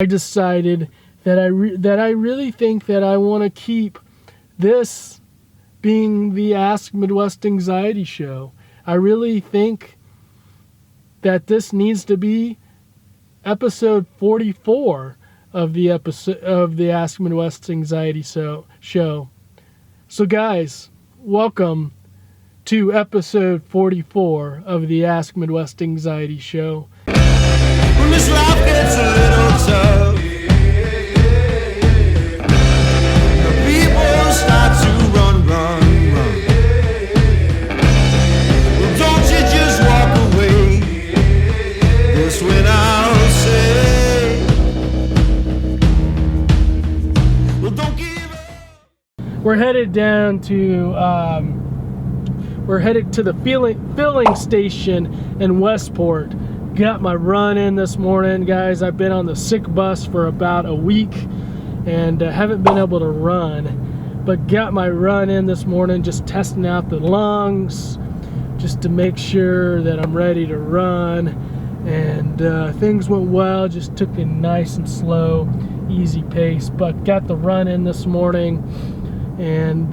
I decided that I really think that I want to keep this being the Ask Midwest Anxiety show. I really think that this needs to be episode 44 of the Ask Midwest Anxiety show. So guys, welcome to episode 44 of the Ask Midwest Anxiety show. When this life gets a little tough, the people start to run. Well, don't you just walk away. This when I'll say, well, don't give up. We're headed to the filling station in Westport. Got my run in this morning, guys. I've been on the sick bus for about a week and haven't been able to run, but got my run in this morning, just testing out the lungs just to make sure that I'm ready to run. And things went well, just took it nice and slow, easy pace, but got the run in this morning and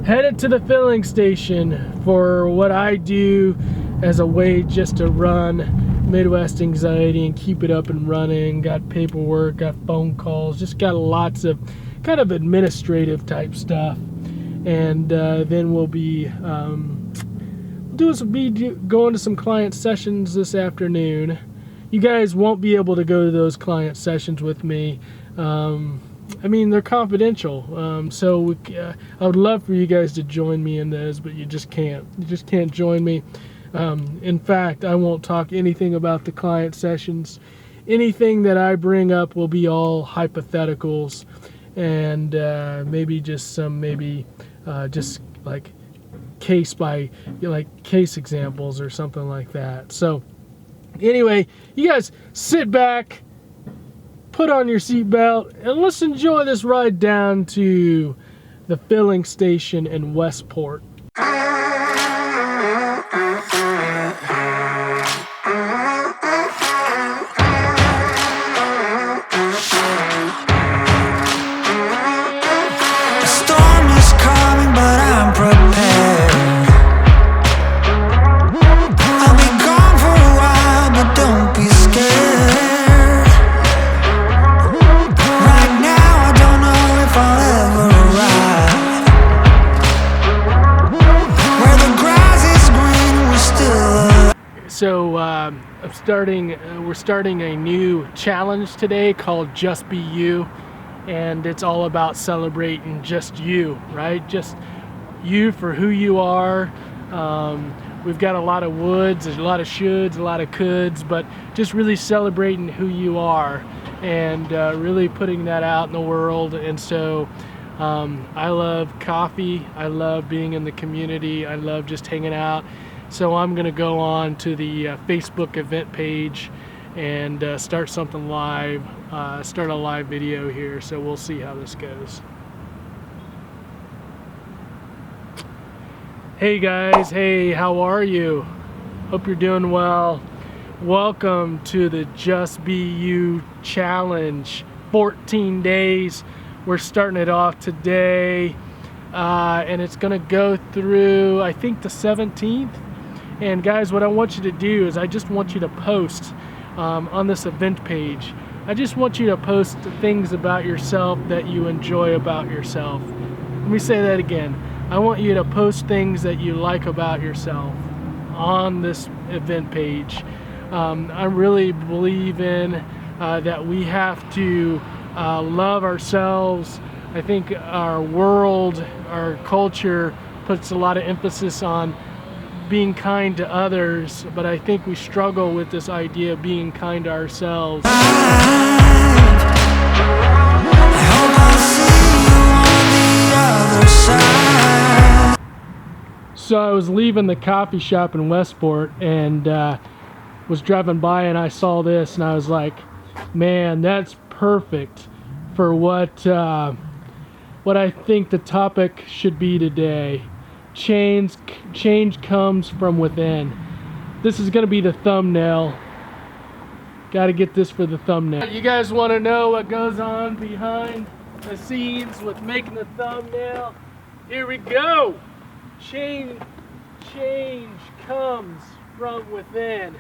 headed to the filling station for what I do as a way just to run Midwest Anxiety and keep it up and running. Got paperwork, got phone calls, just got lots of kind of administrative type stuff. And then we'll be going to some client sessions this afternoon. You guys won't be able to go to those client sessions with me. I mean, they're confidential, so I would love for you guys to join me in those, but you just can't. You just can't join me. In fact, I won't talk anything about the client sessions. Anything that I bring up will be all hypotheticals, and maybe just some, just like case examples or something like that. So anyway, you guys sit back, put on your seatbelt, and let's enjoy this ride down to the filling station in Westport. So we're starting a new challenge today called Just Be You, and it's all about celebrating just you, right? Just you for who you are. We've got a lot of woulds, there's a lot of shoulds, a lot of coulds, but just really celebrating who you are and really putting that out in the world. And so I love coffee, I love being in the community, I love just hanging out. So I'm going to go on to the Facebook event page and start something live, start a live video here. So we'll see how this goes. Hey guys, hey, how are you? Hope you're doing well. Welcome to the Just Be You Challenge. 14 days. We're starting it off today, and it's going to go through, I think, the 17th. And guys, what I want you to do is I just want you to post on this event page. I just want you to post things about yourself that you enjoy about yourself. Let me say that again. I want you to post things that you like about yourself on this event page. I really believe in that we have to love ourselves. I think our world, our culture puts a lot of emphasis on being kind to others, but I think we struggle with this idea of being kind to ourselves. So I was leaving the coffee shop in Westport and was driving by and I saw this and I was like, man, that's perfect for what I think the topic should be today. Change comes from within. This is going to be the thumbnail Got to get this for the thumbnail. You guys want to know what goes on behind the scenes with making the thumbnail? Here we go. Change comes from within.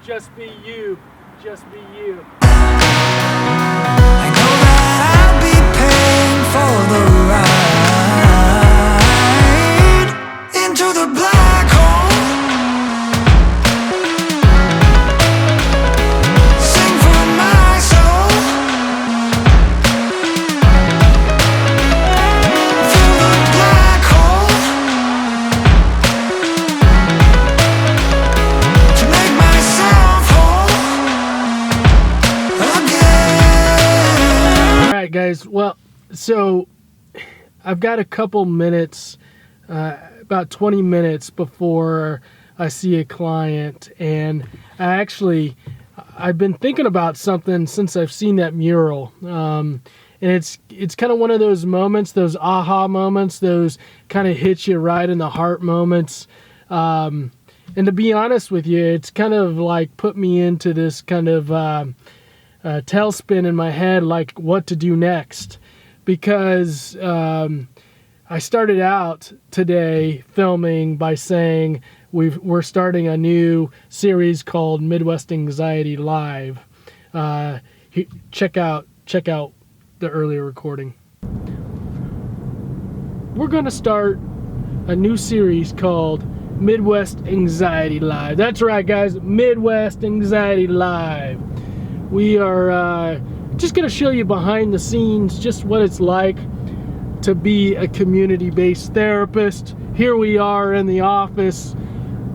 Just be you. Just be you. I know that I'll be paying for the ride into the black hole. Sing for my soul through the black hole to make myself whole again. All right, guys. Well, so I've got a couple minutes, about 20 minutes before I see a client, and I've been thinking about something since I've seen that mural. And it's kind of one of those moments, those aha moments, those kind of hit you right in the heart moments. And to be honest with you, it's kind of like put me into this kind of tailspin in my head, like what to do next. Because I started out today filming by saying we're starting a new series called Midwest Anxiety Live. Check out the earlier recording. We're going to start a new series called Midwest Anxiety Live. That's right, guys. Midwest Anxiety Live. We are just going to show you behind the scenes just what it's like to be a community-based therapist. Here we are in the office.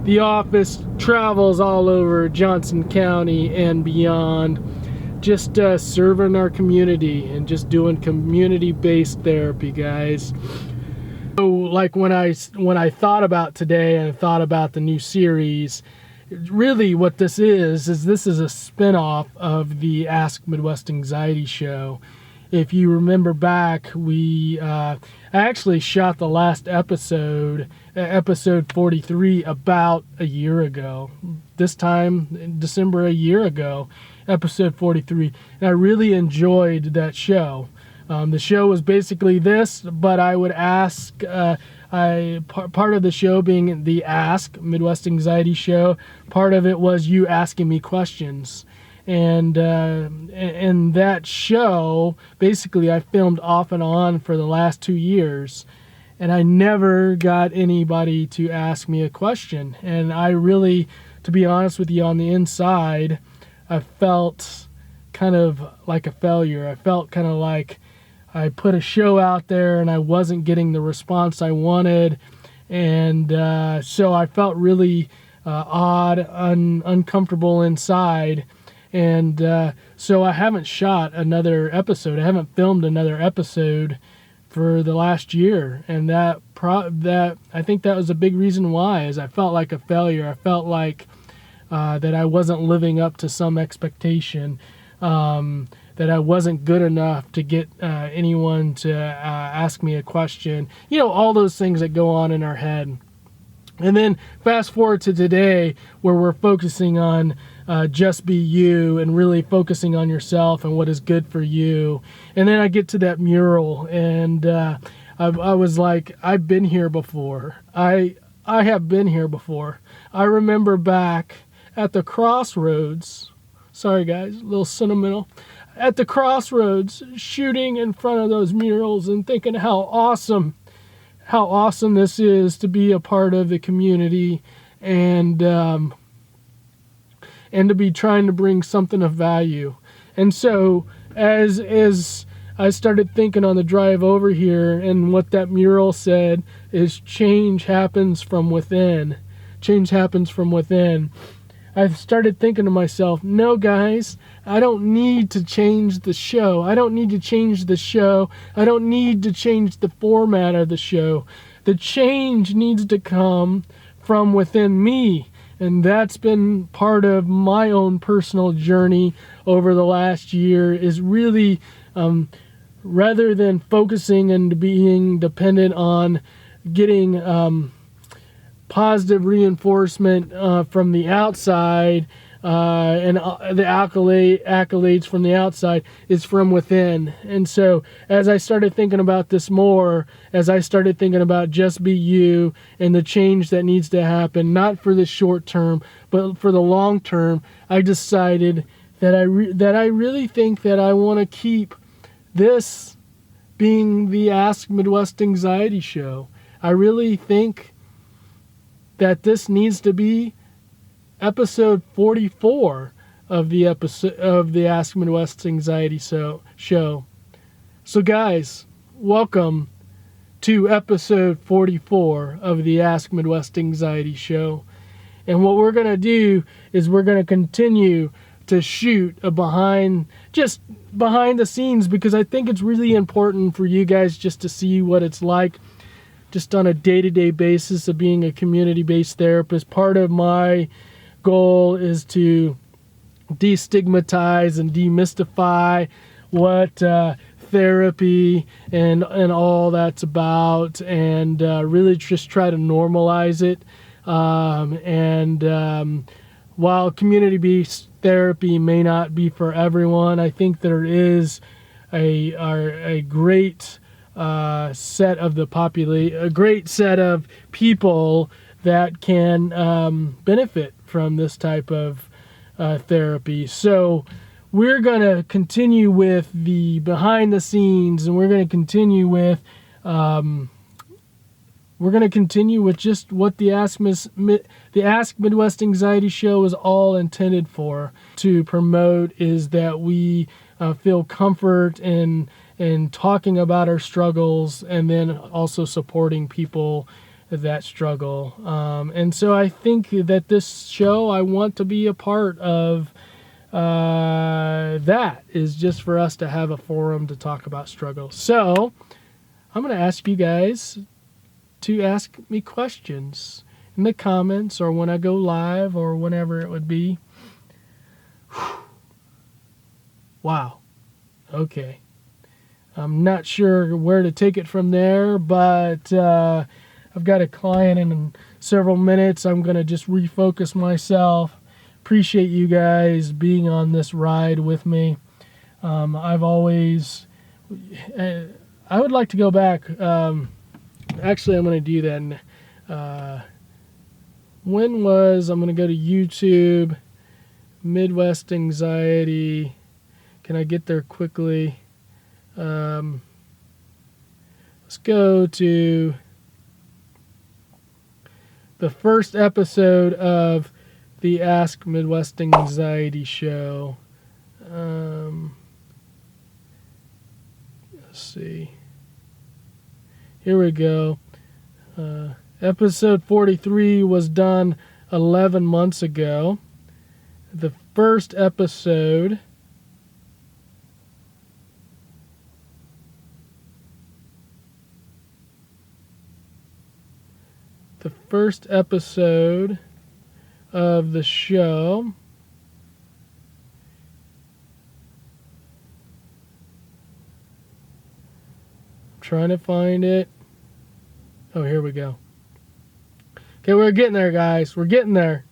The office travels all over Johnson County and beyond, just serving our community and just doing community-based therapy, guys. So, like when I thought about today and thought about the new series, really what this is this is a spin-off of the Ask Midwest Anxiety show. If you remember back, I actually shot the last episode, episode 43, about a year ago. This time, in December a year ago, episode 43. And I really enjoyed that show. The show was basically this, but I would ask, part of the show being the Ask Midwest Anxiety show, part of it was you asking me questions. And that show, basically I filmed off and on for the last 2 years, and I never got anybody to ask me a question. And I really, to be honest with you, on the inside, I felt kind of like a failure. I felt kind of like I put a show out there and I wasn't getting the response I wanted. And so I felt really odd, uncomfortable inside. And so I haven't shot another episode. I haven't filmed another episode for the last year. And that I think that was a big reason why, is I felt like a failure. I felt like that I wasn't living up to some expectation, that I wasn't good enough to get anyone to ask me a question. You know, all those things that go on in our head. And then fast forward to today, where we're focusing on just be you and really focusing on yourself and what is good for you. And then I get to that mural, and I was like, I've been here before. I have been here before. I remember back at the crossroads. Sorry guys, a little sentimental. At the crossroads, shooting in front of those murals and thinking how awesome this is to be a part of the community, and to be trying to bring something of value. And so as I started thinking on the drive over here, and what that mural said is change happens from within. Change happens from within. I started thinking to myself, no guys, I don't need to change the show. I don't need to change the show. I don't need to change the format of the show. The change needs to come from within me. And that's been part of my own personal journey over the last year, is really, rather than focusing and being dependent on getting positive reinforcement from the outside, and the accolades from the outside is from within. And so as I started thinking about this more, as I started thinking about just be you and the change that needs to happen, not for the short term, but for the long term, I decided that I really think that I want to keep this being the Ask Midwest Anxiety show. I really think that this needs to be episode 44 of the Ask Midwest Anxiety show. So guys, welcome to episode 44 of the Ask Midwest Anxiety show. And what we're going to do is we're going to continue to shoot a behind the scenes, because I think it's really important for you guys just to see what it's like just on a day-to-day basis of being a community-based therapist. Part of my goal is to destigmatize and demystify what therapy and all that's about, and really just try to normalize it. While community-based therapy may not be for everyone, I think there is a great set of a great set of people that can benefit from this type of therapy. So we're going to continue with the behind the scenes, and we're going to continue with just what the Ask Midwest Anxiety show is all intended for, to promote, is that we feel comfort in talking about our struggles, and then also supporting people that struggle. And so I think that this show, I want to be a part of that, is just for us to have a forum to talk about struggle. So I'm going to ask you guys to ask me questions in the comments, or when I go live, or whenever it would be. Wow. Okay. I'm not sure where to take it from there, but I've got a client in several minutes. I'm going to just refocus myself. Appreciate you guys being on this ride with me. I would like to go back. Actually, I'm going to do that. I'm going to go to YouTube, Midwest Anxiety. Can I get there quickly? Let's go to the first episode of the Ask Midwest Anxiety show. Let's see. Here we go. Episode 43 was done 11 months ago. The first episode of the show I'm trying to find it. Oh, here we go. Okay, we're getting there, guys. We're getting there.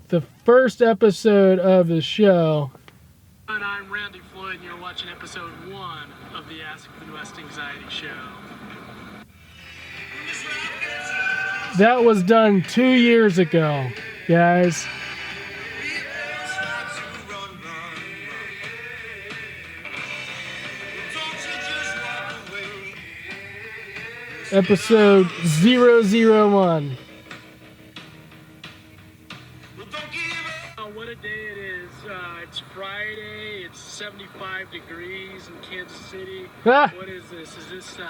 The first episode of the show. And I'm Randy Floyd, and you're watching episode 1 of the Ask Midwest Anxiety show. That was done 2 years ago, guys. Episode 001. What a day it is. It's Friday. It's 75 degrees in Kansas City. Ah! What is this? This is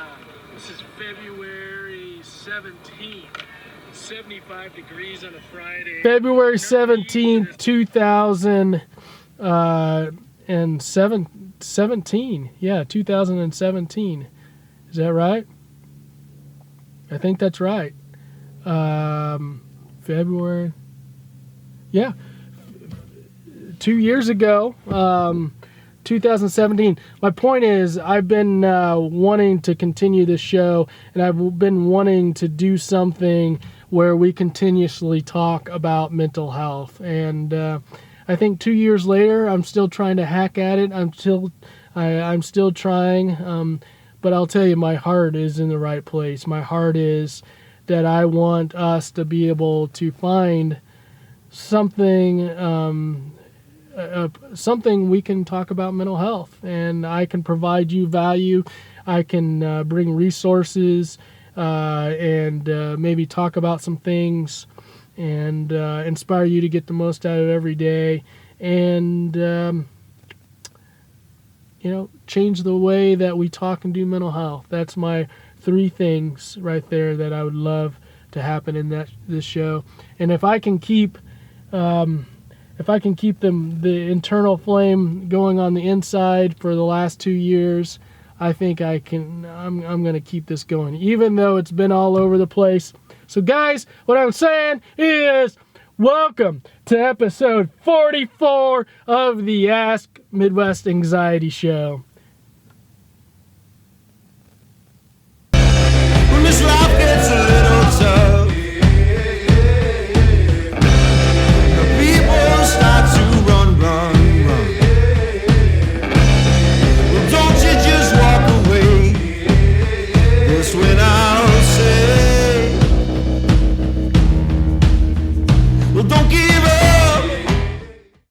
February 17th. 75 degrees on a Friday. February 17th, 2017. Yeah, 2017. Is that right? I think that's right. February. Yeah. 2 years ago, 2017. My point is, I've been wanting to continue this show, and I've been wanting to do something where we continuously talk about mental health. And I think 2 years later, I'm still trying to hack at it. I'm still trying, but I'll tell you, my heart is in the right place. My heart is that I want us to be able to find something, something we can talk about mental health, and I can provide you value. I can bring resources and maybe talk about some things and inspire you to get the most out of every day, and change the way that we talk and do mental health. That's my 3 things right there that I would love to happen in this show. And if I can keep the internal flame going on the inside for the last 2 years, I think I can. I'm going to keep this going, even though it's been all over the place. So guys, what I'm saying is, welcome to episode 44 of the Ask Midwest Anxiety Show.